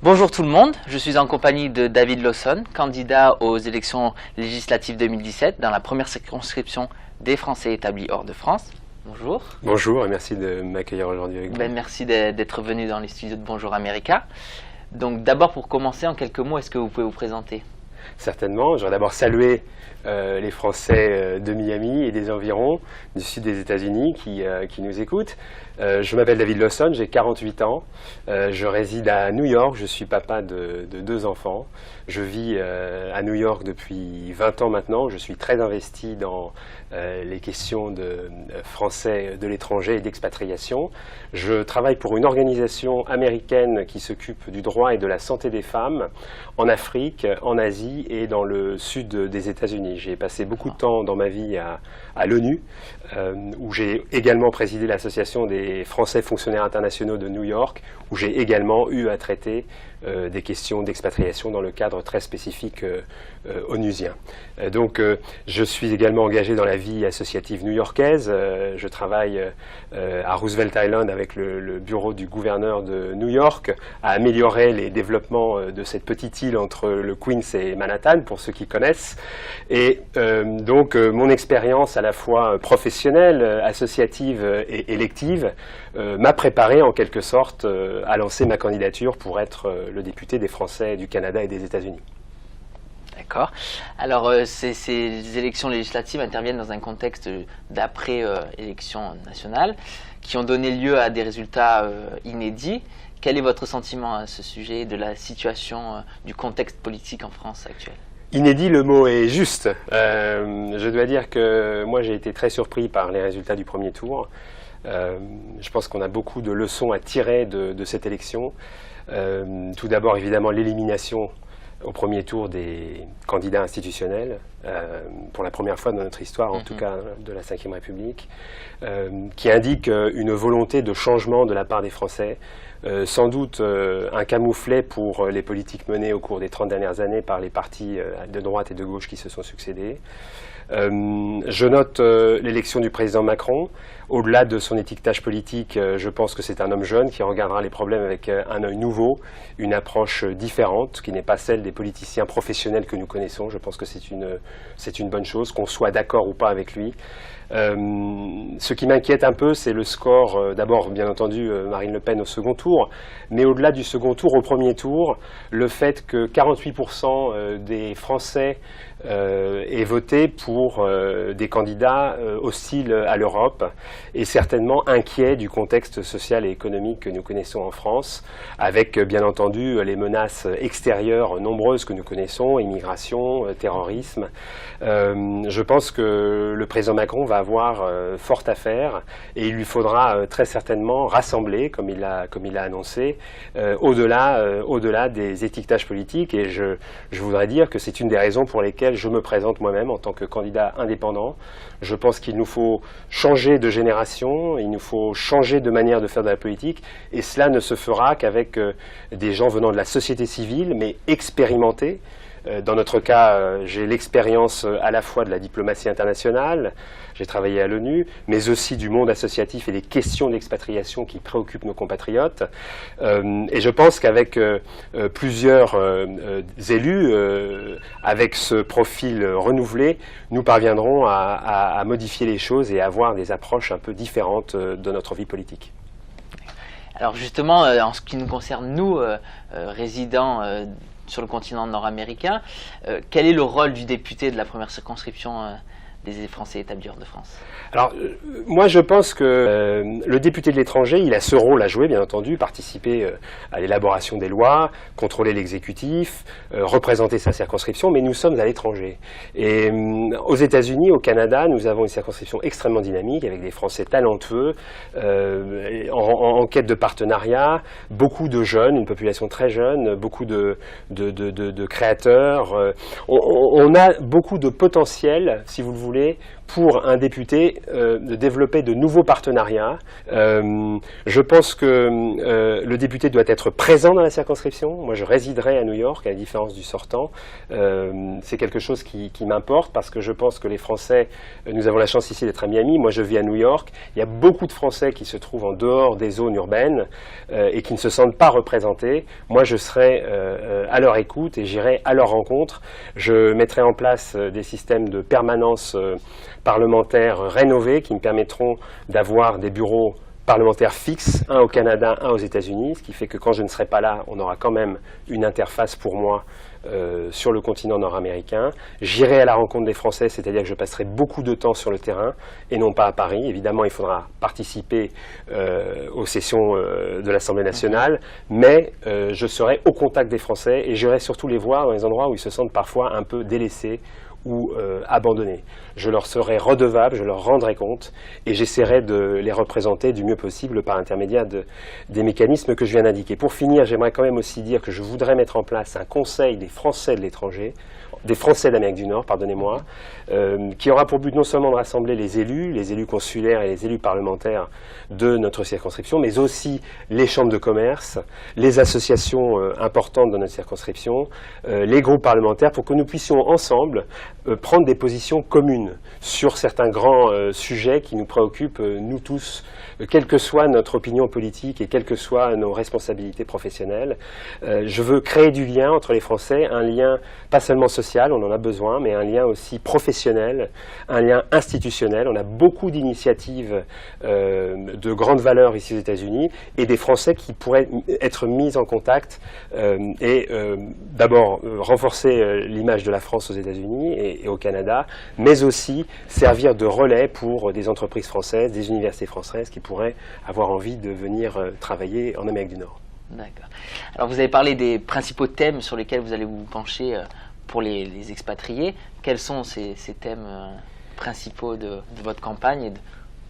Bonjour tout le monde, je suis en compagnie de David Lawson, candidat aux élections législatives 2017 dans la première circonscription des Français établis hors de France. Bonjour. Bonjour et merci de m'accueillir aujourd'hui avec vous. Merci d'être venu dans les studios de Bonjour America. Donc d'abord pour commencer en quelques mots, est-ce que vous pouvez vous présenter? Certainement, je voudrais d'abord saluer les Français de Miami et des environs du sud des États-Unis qui nous écoutent. Je m'appelle David Lawson, j'ai 48 ans, je réside à New York, je suis papa de 2 enfants. Je vis à New York depuis 20 ans maintenant, je suis très investi dans les questions de Français de l'étranger et d'expatriation. Je travaille pour une organisation américaine qui s'occupe du droit et de la santé des femmes en Afrique, en Asie et dans le sud des États-Unis. J'ai passé beaucoup de temps dans ma vie à l'ONU, où j'ai également présidé l'association des Français fonctionnaires internationaux de New York, où j'ai également eu à traiter des questions d'expatriation dans le cadre très spécifique onusien. Donc je suis également engagé dans la vie associative new-yorkaise. Je travaille à Roosevelt Island avec le bureau du gouverneur de New York à améliorer les développements de cette petite île entre le Queens et Manhattan, pour ceux qui connaissent. Et donc mon expérience à la fois professionnelle, associative et élective m'a préparé en quelque sorte à lancer ma candidature pour être le député des Français du Canada et des États-Unis. D'accord. Alors ces élections législatives interviennent dans un contexte d'après-élection nationale qui ont donné lieu à des résultats inédits. Quel est votre sentiment à ce sujet de la situation du contexte politique en France actuel? Inédit, le mot est juste. Je dois dire que moi j'ai été très surpris par les résultats du premier tour. Je pense qu'on a beaucoup de leçons à tirer de cette élection. Tout d'abord évidemment l'élimination au premier tour des candidats institutionnels, pour la première fois dans notre histoire, en tout cas de la Ve République, qui indique une volonté de changement de la part des Français, sans doute un camouflet pour les politiques menées au cours des 30 dernières années par les partis de droite et de gauche qui se sont succédés. Je note l'élection du président Macron. Au-delà de son étiquetage politique, je pense que c'est un homme jeune qui regardera les problèmes avec un œil nouveau, une approche différente, qui n'est pas celle des politiciens professionnels que nous connaissons. Je pense que c'est une bonne chose, qu'on soit d'accord ou pas avec lui. Ce qui m'inquiète un peu, c'est le score, d'abord bien entendu Marine Le Pen au second tour, mais au-delà du second tour, au premier tour, le fait que 48% des Français aient voté pour des candidats hostiles à l'Europe et certainement inquiets du contexte social et économique que nous connaissons en France, avec bien entendu les menaces extérieures nombreuses que nous connaissons, immigration, terrorisme. Je pense que le président Macron va avoir fort à faire et il lui faudra très certainement rassembler, comme il l'a annoncé, au-delà des étiquetages politiques. Et je voudrais dire que c'est une des raisons pour lesquelles je me présente moi-même en tant que candidat indépendant. Je pense qu'il nous faut changer de génération, il nous faut changer de manière de faire de la politique, et cela ne se fera qu'avec des gens venant de la société civile, mais expérimentés. Dans notre cas, j'ai l'expérience à la fois de la diplomatie internationale, j'ai travaillé à l'ONU, mais aussi du monde associatif et des questions d'expatriation qui préoccupent nos compatriotes. Et je pense qu'avec plusieurs élus, avec ce profil renouvelé, nous parviendrons à modifier les choses et à avoir des approches un peu différentes de notre vie politique. Alors justement, en ce qui nous concerne, nous, résidents sur le continent nord-américain, quel est le rôle du député de la première circonscription des Français établis hors de France? Alors, moi je pense que le député de l'étranger, il a ce rôle à jouer, bien entendu, participer à l'élaboration des lois, contrôler l'exécutif, représenter sa circonscription, mais nous sommes à l'étranger. Et aux États-Unis, au Canada, nous avons une circonscription extrêmement dynamique, avec des Français talentueux, en quête de partenariat, beaucoup de jeunes, une population très jeune, beaucoup de créateurs. On a beaucoup de potentiel, si vous le voulez, pour un député de développer de nouveaux partenariats. Je pense que le député doit être présent dans la circonscription. Moi, je résiderai à New York, à la différence du sortant. C'est quelque chose qui m'importe parce que je pense que les Français, nous avons la chance ici d'être à Miami. Moi, je vis à New York. Il y a beaucoup de Français qui se trouvent en dehors des zones urbaines et qui ne se sentent pas représentés. Moi, je serai à leur écoute et j'irai à leur rencontre. Je mettrai en place des systèmes de permanence parlementaires rénovés qui me permettront d'avoir des bureaux parlementaires fixes, un au Canada, un aux États-Unis, ce qui fait que quand je ne serai pas là, on aura quand même une interface pour moi sur le continent nord-américain. J'irai à la rencontre des Français, c'est-à-dire que je passerai beaucoup de temps sur le terrain et non pas à Paris. Évidemment, il faudra participer aux sessions de l'Assemblée nationale, mais je serai au contact des Français et j'irai surtout les voir dans les endroits où ils se sentent parfois un peu délaissés ou abandonnés. Je leur serai redevable, je leur rendrai compte et j'essaierai de les représenter du mieux possible par l'intermédiaire des mécanismes que je viens d'indiquer. Pour finir, j'aimerais quand même aussi dire que je voudrais mettre en place un conseil des Français de l'étranger, des Français d'Amérique du Nord, pardonnez-moi, qui aura pour but non seulement de rassembler les élus consulaires et les élus parlementaires de notre circonscription, mais aussi les chambres de commerce, les associations importantes de notre circonscription, les groupes parlementaires, pour que nous puissions ensemble prendre des positions communes sur certains grands sujets qui nous préoccupent, nous tous, quelle que soit notre opinion politique et quelles que soient nos responsabilités professionnelles. Je veux créer du lien entre les Français, un lien pas seulement social, on en a besoin, mais un lien aussi professionnel, un lien institutionnel. On a beaucoup d'initiatives de grande valeur ici aux États-Unis et des Français qui pourraient être mis en contact et d'abord renforcer l'image de la France aux États-Unis et au Canada, mais aussi servir de relais pour des entreprises françaises, des universités françaises qui pourraient avoir envie de venir travailler en Amérique du Nord. D'accord. Alors vous avez parlé des principaux thèmes sur lesquels vous allez vous pencher pour les expatriés. Quels sont ces thèmes principaux de votre campagne et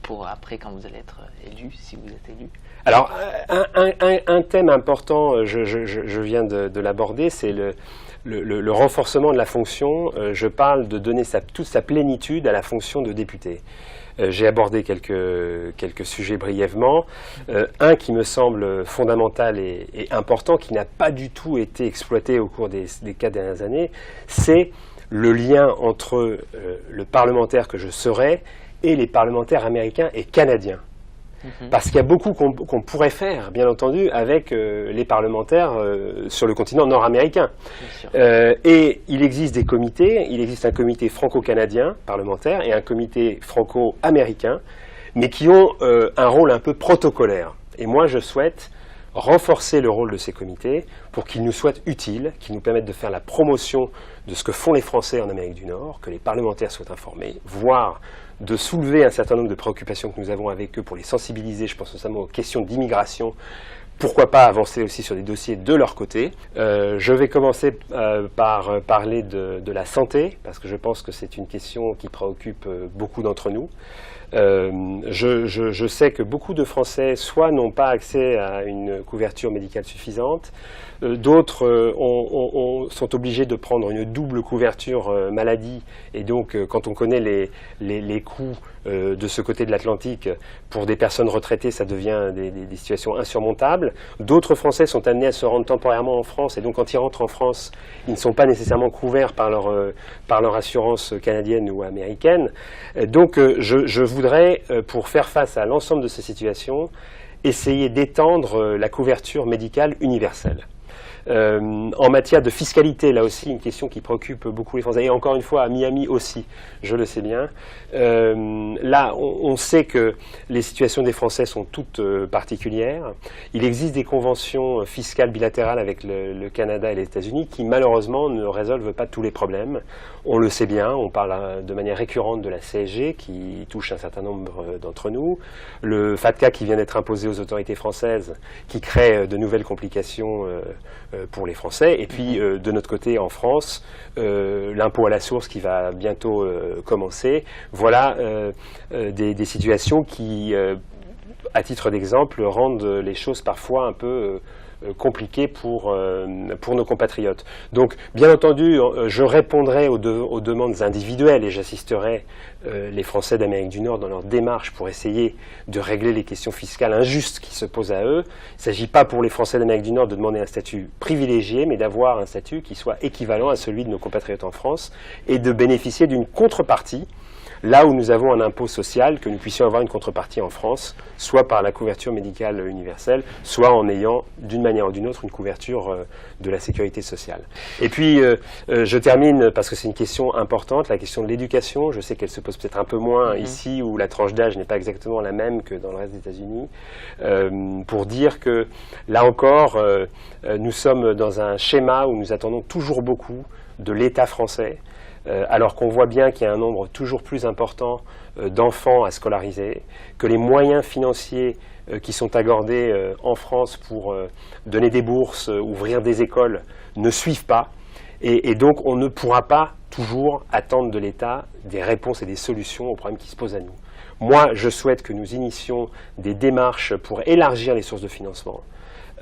pour après quand vous allez être élu, si vous êtes élu? Alors un thème important, je viens de l'aborder, c'est le renforcement de la fonction. Je parle de donner toute sa plénitude à la fonction de député. J'ai abordé quelques sujets brièvement. Un qui me semble fondamental et important, qui n'a pas du tout été exploité au cours des 4 dernières années, c'est le lien entre le parlementaire que je serai et les parlementaires américains et canadiens. Parce qu'il y a beaucoup qu'on pourrait faire, bien entendu, avec les parlementaires sur le continent nord-américain. Et il existe des comités, il existe un comité franco-canadien parlementaire et un comité franco-américain, mais qui ont un rôle un peu protocolaire. Et moi, je souhaite renforcer le rôle de ces comités pour qu'ils nous soient utiles, qu'ils nous permettent de faire la promotion de ce que font les Français en Amérique du Nord, que les parlementaires soient informés, voire de soulever un certain nombre de préoccupations que nous avons avec eux pour les sensibiliser, je pense notamment aux questions d'immigration. Pourquoi pas avancer aussi sur des dossiers de leur côté. Je vais commencer par parler de la santé, parce que je pense que c'est une question qui préoccupe beaucoup d'entre nous. Je sais que beaucoup de Français soit n'ont pas accès à une couverture médicale suffisante, d'autres sont obligés de prendre une double couverture maladie, et donc quand on connaît les coûts de ce côté de l'Atlantique, pour des personnes retraitées, ça devient des situations insurmontables. D'autres Français sont amenés à se rendre temporairement en France, et donc quand ils rentrent en France, ils ne sont pas nécessairement couverts par leur assurance canadienne ou américaine. Donc je voudrais, pour faire face à l'ensemble de ces situations, essayer d'étendre la couverture médicale universelle. En matière de fiscalité, là aussi, une question qui préoccupe beaucoup les Français. Et encore une fois, à Miami aussi, je le sais bien. Là, on sait que les situations des Français sont toutes particulières. Il existe des conventions fiscales bilatérales avec le Canada et les États-Unis qui, malheureusement, ne résolvent pas tous les problèmes. On le sait bien, on parle de manière récurrente de la CSG qui touche un certain nombre d'entre nous. Le FATCA qui vient d'être imposé aux autorités françaises qui crée de nouvelles complications pour les Français. Et puis, de notre côté, en France, l'impôt à la source qui va bientôt commencer. Voilà des situations qui à titre d'exemple, rendent les choses parfois un peu compliquées pour nos compatriotes. Donc, bien entendu, je répondrai aux demandes individuelles et j'assisterai les Français d'Amérique du Nord dans leur démarche pour essayer de régler les questions fiscales injustes qui se posent à eux. Il ne s'agit pas pour les Français d'Amérique du Nord de demander un statut privilégié, mais d'avoir un statut qui soit équivalent à celui de nos compatriotes en France et de bénéficier d'une contrepartie. Là où nous avons un impôt social, que nous puissions avoir une contrepartie en France, soit par la couverture médicale universelle, soit en ayant d'une manière ou d'une autre une couverture de la sécurité sociale. Et puis, je termine, parce que c'est une question importante, la question de l'éducation. Je sais qu'elle se pose peut-être un peu moins ici, où la tranche d'âge n'est pas exactement la même que dans le reste des États-Unis, pour dire que, là encore, nous sommes dans un schéma où nous attendons toujours beaucoup de l'État français, alors qu'on voit bien qu'il y a un nombre toujours plus important d'enfants à scolariser, que les moyens financiers qui sont accordés en France pour donner des bourses, ouvrir des écoles, ne suivent pas. Et donc on ne pourra pas toujours attendre de l'État des réponses et des solutions aux problèmes qui se posent à nous. Moi, je souhaite que nous initions des démarches pour élargir les sources de financement,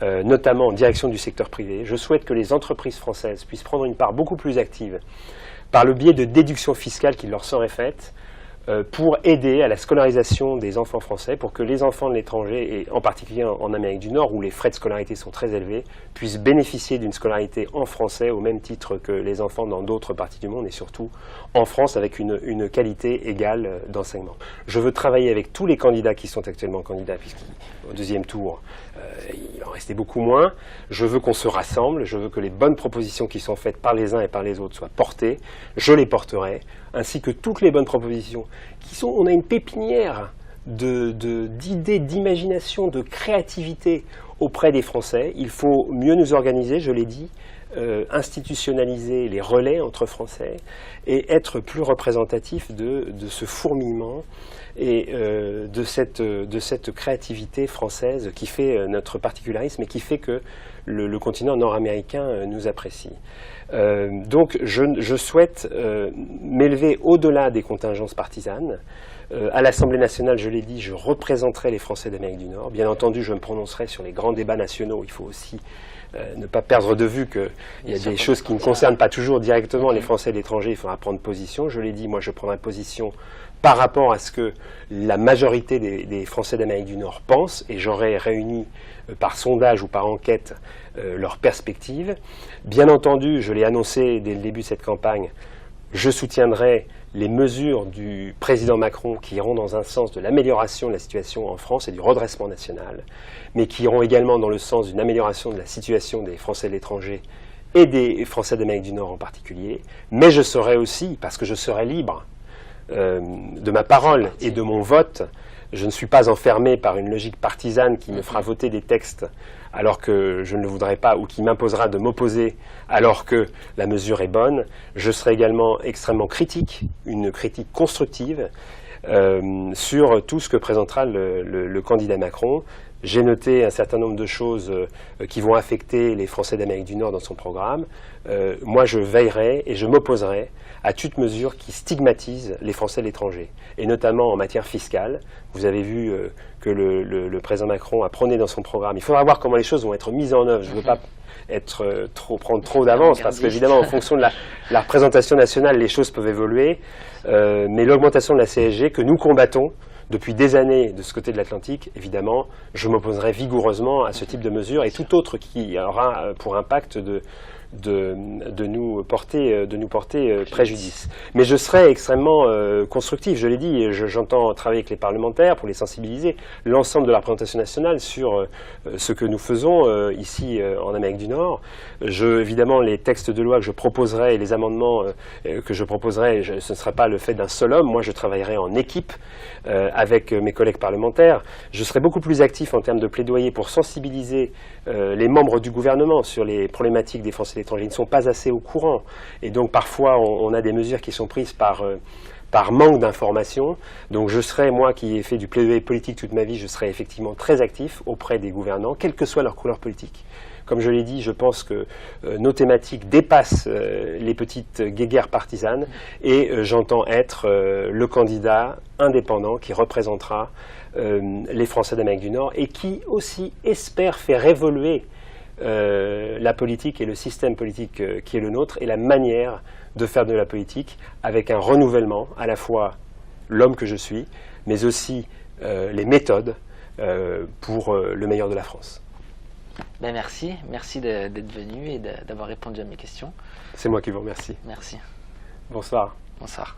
notamment en direction du secteur privé. Je souhaite que les entreprises françaises puissent prendre une part beaucoup plus active par le biais de déductions fiscales qui leur seraient faites pour aider à la scolarisation des enfants français, pour que les enfants de l'étranger, et en particulier en Amérique du Nord, où les frais de scolarité sont très élevés, puissent bénéficier d'une scolarité en français au même titre que les enfants dans d'autres parties du monde, et surtout en France avec une qualité égale d'enseignement. Je veux travailler avec tous les candidats qui sont actuellement candidats, puisqu'au deuxième tour, il en restait beaucoup moins. Je veux qu'on se rassemble, je veux que les bonnes propositions qui sont faites par les uns et par les autres soient portées. Je les porterai, ainsi que toutes les bonnes propositions qui sont... On a une pépinière d'idées, d'imagination, de créativité auprès des Français. Il faut mieux nous organiser, je l'ai dit, institutionnaliser les relais entre Français et être plus représentatif de ce fourmillement et de cette créativité française qui fait notre particularisme et qui fait que le continent nord-américain nous apprécie. Donc je souhaite m'élever au-delà des contingences partisanes. À l'Assemblée nationale, je l'ai dit, je représenterai les Français d'Amérique du Nord. Bien entendu, je me prononcerai sur les grands débats nationaux. Il faut aussi ne pas perdre de vue qu'il y a des choses qui ne concernent pas toujours directement les Français de l'étranger. Il faudra prendre position. Je l'ai dit, moi je prendrai position par rapport à ce que la majorité des Français d'Amérique du Nord pensent, et j'aurai réuni par sondage ou par enquête leurs perspectives. Bien entendu, je l'ai annoncé dès le début de cette campagne, je soutiendrai les mesures du président Macron qui iront dans un sens de l'amélioration de la situation en France et du redressement national, mais qui iront également dans le sens d'une amélioration de la situation des Français de l'étranger et des Français d'Amérique du Nord en particulier. Mais je serai aussi, parce que je serai libre de ma parole et de mon vote, je ne suis pas enfermé par une logique partisane qui me fera voter des textes alors que je ne le voudrais pas, ou qui m'imposera de m'opposer alors que la mesure est bonne. Je serai également extrêmement critique, une critique constructive sur tout ce que présentera le candidat Macron. J'ai noté un certain nombre de choses qui vont affecter les Français d'Amérique du Nord dans son programme. Moi, je veillerai et je m'opposerai à toute mesure qui stigmatise les Français de l'étranger, et notamment en matière fiscale. Vous avez vu que le président Macron a prôné dans son programme. Il faudra voir comment les choses vont être mises en œuvre. Je ne veux pas prendre trop d'avance, parce qu'évidemment, en fonction de la représentation nationale, les choses peuvent évoluer. Mais l'augmentation de la CSG que nous combattons depuis des années de ce côté de l'Atlantique, évidemment, je m'opposerai vigoureusement à ce type de mesures et tout autre qui aura pour impact de nous porter préjudice. Mais je serai extrêmement constructif, je l'ai dit, et j'entends travailler avec les parlementaires pour les sensibiliser, l'ensemble de la représentation nationale sur ce que nous faisons ici en Amérique du Nord. Évidemment, les textes de loi que je proposerai et les amendements que je proposerai, ce ne sera pas le fait d'un seul homme. Moi, je travaillerai en équipe avec mes collègues parlementaires. Je serai beaucoup plus actif en termes de plaidoyer pour sensibiliser les membres du gouvernement sur les problématiques des Français de l'étranger. Ils ne sont pas assez au courant. Et donc, parfois, on a des mesures qui sont prises par manque d'information. Donc je serai, moi qui ai fait du plaidoyer politique toute ma vie, je serai effectivement très actif auprès des gouvernants, quelle que soit leur couleur politique. Comme je l'ai dit, je pense que nos thématiques dépassent les petites guéguerres partisanes, et j'entends être le candidat indépendant qui représentera les Français d'Amérique du Nord et qui aussi espère faire évoluer la politique et le système politique qui est le nôtre et la manière de faire de la politique avec un renouvellement, à la fois l'homme que je suis, mais aussi les méthodes pour le meilleur de la France. Ben merci d'être venu et d'avoir répondu à mes questions. C'est moi qui vous remercie. Merci. Bonsoir. Bonsoir.